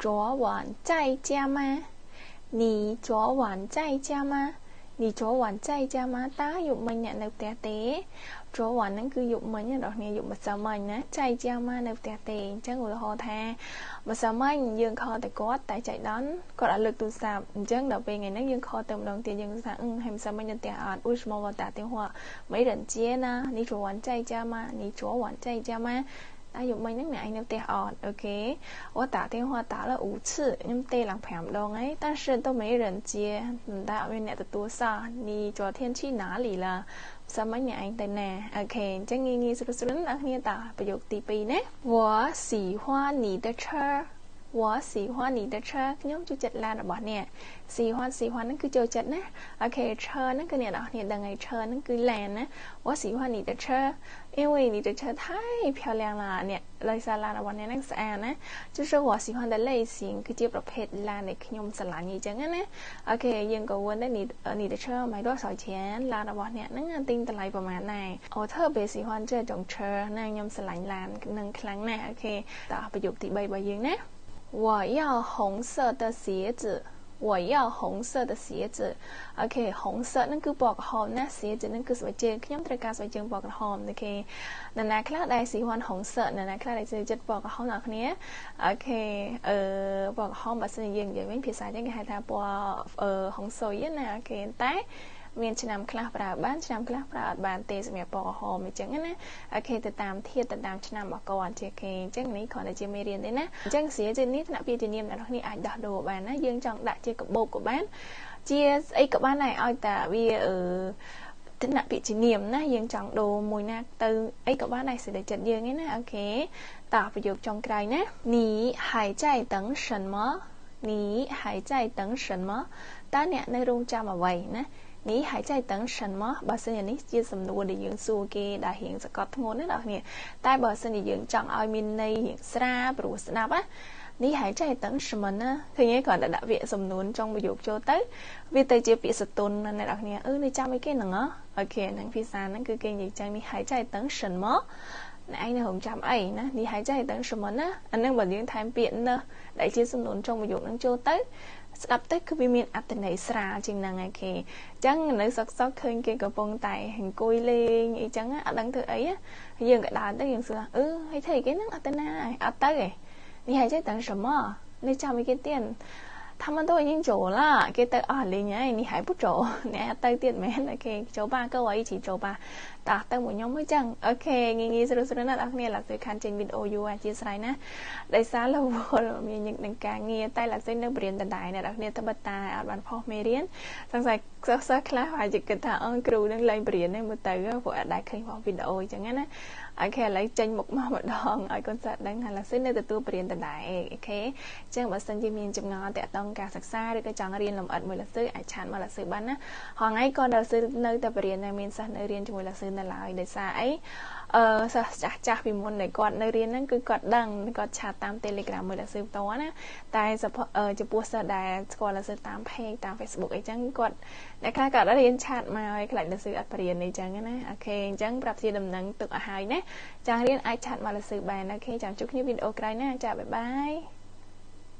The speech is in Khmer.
昨晚在家吗你昨晚在家吗你昨晚在家吗ta dục mình nè nêu tè té昨晚 nó cứ dục mình nha đọc nè dục mà sao mình á chạy cha ma nêu tè té chắc người họ tha mà sao mình dương kho tại có tại chạy đón có đã lực tu sạp chắc đọc về ngày nó dương kho tầm đồng tiền dương sa hay sao mình tè ạt ui small và tả tiếng hoa mấy lần chia na ni昨晚chạy cha ma ni昨晚chạy cha ma ta dùng mình nước này nêu tè ạt ok 我打电话打了5次nhưng tê làm phèm đông ấy 但是都没人接đã bên này多少你昨天去哪里了 sao mấy nhà anh tên nè ok chắc nghi nghi sửa sửa đã nghe taประโยคទី2 nhé 我喜欢你的车我喜欢你的车 nhóm chú chật là bỏ nè 喜欢 nó cứ chơi chật nè ok 车 nó cứ nè đó nè đằng ngày 车 nó cứ làn nè 我喜欢你的车因为你的车太漂亮了เนี่ยเลยซาลาวันนี้นักสะอาดนะ就是我喜欢的类型คือจีบประเภทลาในขยมสลานี่จังนะโอเคยังก็วนได้你的车买多少钱ลาวันนี้นั่งติ้งตะไลประมาณไหน我特别喜欢这种车นั่งยมสลายลานหนึ่งครั้งนะโอเคต่อประโยคที่ใบยังนะ我要红色的鞋子我要红色的鞋子 ok 红色 nó cứ bọc hòm nè 鞋子 nó cứ sợi chơi nhóm trai ca sợi chân bọc hòm ok nè nè khác đây xì hoan hồng sợ nè nè khác đây xì chất bọc hòm nào nhé ok bọc hòm bà xin dừng vậy mấy phía sai cái hai ta bọc hồng sôi á nè ok tái មានឆ្នាំខ្លះប្រើបានឆ្នាំខ្លះប្រើអត់បានទេសម្រាប់បកហមអញ្ចឹងណាអូខេទៅតាមធាតុទៅតាមឆ្នាំរបស់គាត់ជាគេអញ្ចឹងនេះគ្រាន់តែជាមេរៀនទេណាអញ្ចឹងស្រាជានេះថ្នាក់ពាក្យជានាមអ្នកនរគ្នាអាចដោះដូរបានណាយើងចង់ដាក់ជាកបោកក៏បានជាស្អីក៏បានដែរឲ្យតែវាថ្នាក់ពាក្យជានាមណាយើងចង់ដូរមួយណាទៅអីក៏បានដែរសេចក្ដីចិត្តយើងឯណាអូខេតប្រយោគចុងក្រោយណា你还在等什么你还在等什么តើអ្នកនៅរងចាំអ្វីណានេះ还在等什么បើសិនជានេះជាសំណួរដែលយើងសួរគេដែលរៀងសកត់ធ្ងន់ណាបងប្អូនតែបើសិនជាយើងចង់ឲ្យមានន័យរៀងស្រាលព្រោះស្ដាប់ណានេះ还在等什么ណាឃើញទេគ្រាន់តែដាក់ពាក្យសំនួនtrongប្រយោគចូលទៅវាទៅជាពាក្យសតុនណាអ្នកនរគ្នានេះចាំអីគេហ្នឹងអូខេហ្នឹងភាសាហ្នឹងគឺគេនិយាយចឹងនេះ还在等什么អ្នកឯងនៅរងចាំអីណានេះ还在等什么ណាអាហ្នឹងបើយើងថែមពាក្យណាដែលជាសំនួនtrongប្រយោគហ្នឹងចូលទៅស្ដាប់ទៅគឺវាមានអត្ថន័យស្រាលជាងហ្នឹងឯគេអញ្ចឹងនៅសកឃើញគេកំពុងតែអង្គុយលេងអីចឹងអត់ដឹងធ្វើអីយើងក៏ដើរទៅយើងសួរហើយធ្វើអីគេហ្នឹងអត់ទៅណាអត់ទៅឯនេះហើយចេះ等什么នេះចាំអីគេទៀត他们都已经走了គេទៅអស់លេងហើយនេះហើយពុតចូលអ្នកទៅទៀតមែនអូខេចូល吧各位一起走吧តោះទៅមួយខ្ញុំមួយចឹងអូខេងាយស្រួលណាស់អ្នកគ្នាឡាក់ទៅខានចេញវីដេអូយូរអធិស្ឋានណាដោយសារលវលមានញឹកនឹងការងារតែឡាក់ទៅនៅបរៀនដដែលអ្នកគ្នាទៅបတ်តាអត់បានផុសមេរៀនសង្ស័យសិស្សខ្លះអាចគិតថាគ្រូនឹងលេងបរៀននេះមើលទៅព្រោះអត់ដែរឃើញផងវីដេអូអញ្ចឹងណាអូខេឥឡូវចេញមុខមកម្ដងឲ្យកូនសិស្សដឹងថាឡាក់ទៅនៅទទួលបរៀនដដែលអូខេអញ្ចឹងបើសិនជាមានចម្ងល់តាក់ទងការសិក្សាឬក៏ចង់រៀនលម្អិតមួយឡាក់ទៅអាចឆាតមកឡាក់ទៅបានណាហងៃក៏ឡាក់ទៅនៅតែបរៀនតែមានសិស្សនៅរៀនជាមួយឡាក់ទៅនៅឡើយដោយសារអីសិស្សចាស់ពីមុនដែលគាត់នៅរៀនហ្នឹងគឺគាត់ដឹងគាត់ឆាតតាម Telegram មួយឡាក់ទៅផ្ទាល់ណាតែចំពោះសិស្សដែលស្គាល់ឡាក់ទៅតាម page តាម Facebook អីចឹងគាត់អ្នកខ្លះក៏រៀនឆាតមកឲ្យខ្លាចឡាក់ទៅអត់បរៀនអីចឹងណាអូខេអញ្ចឹងប្រាប់ជាដំណឹងទុកឲ្យហើយណាចង់រៀនអាចឆាតមកឡាក់ទៅបានអូខេចាំជួបគ្នាវីដេអូក្រោយណាចាបាយបាយ